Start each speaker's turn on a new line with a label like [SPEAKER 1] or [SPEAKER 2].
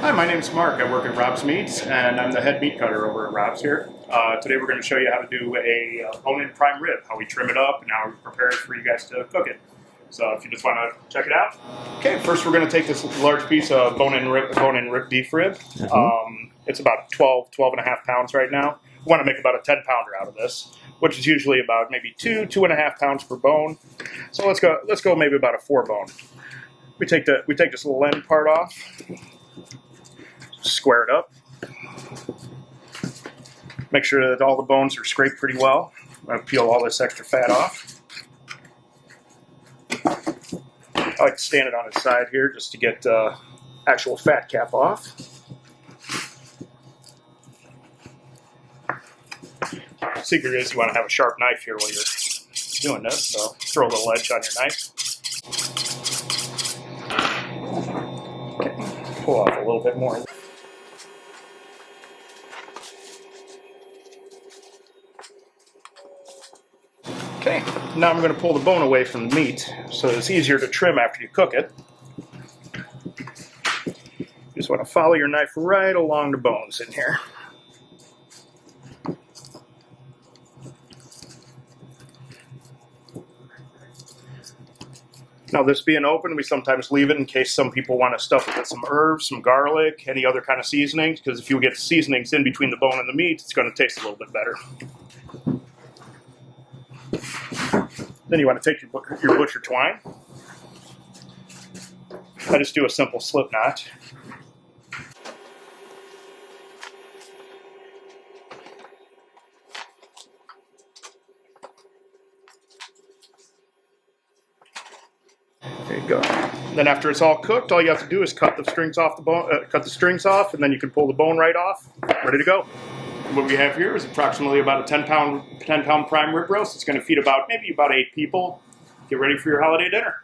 [SPEAKER 1] Hi, my name's Mark. I work at Rob's Meats, and I'm the head meat cutter over at Rob's here. Today we're going to show you how to do a bone-in prime rib, how we trim it up, and how we prepare it for you guys to cook it. So if you just want to check it out. Okay, first we're going to take this large piece of bone-in rib beef rib. It's about 12 and a half pounds right now. We want to make about a 10-pounder out of this, which is usually about maybe 2.5 pounds per bone. So let's go maybe about a 4 bone. We take this little end part off. Square it up. Make sure that all the bones are scraped pretty well. I'm going to peel all this extra fat off. I like to stand it on its side here just to get actual fat cap off. The secret is you want to have a sharp knife here while you're doing this, so throw a little edge on your knife. Okay. Pull off a little bit more. Okay, now I'm going to pull the bone away from the meat so it's easier to trim after you cook it. You just want to follow your knife right along the bones in here. Now this being open, we sometimes leave it in case some people want to stuff it with some herbs, some garlic, any other kind of seasonings, because if you get seasonings in between the bone and the meat, it's going to taste a little bit better. Then you want to take your butcher twine. I just do a simple slip knot. There you go. Then after it's all cooked, all you have to do is cut the strings off the bone. Cut the strings off, and then you can pull the bone right off. Ready to go. What we have here is approximately about a 10-pound prime rib roast. It's going to feed maybe about 8 people. Get ready for your holiday dinner.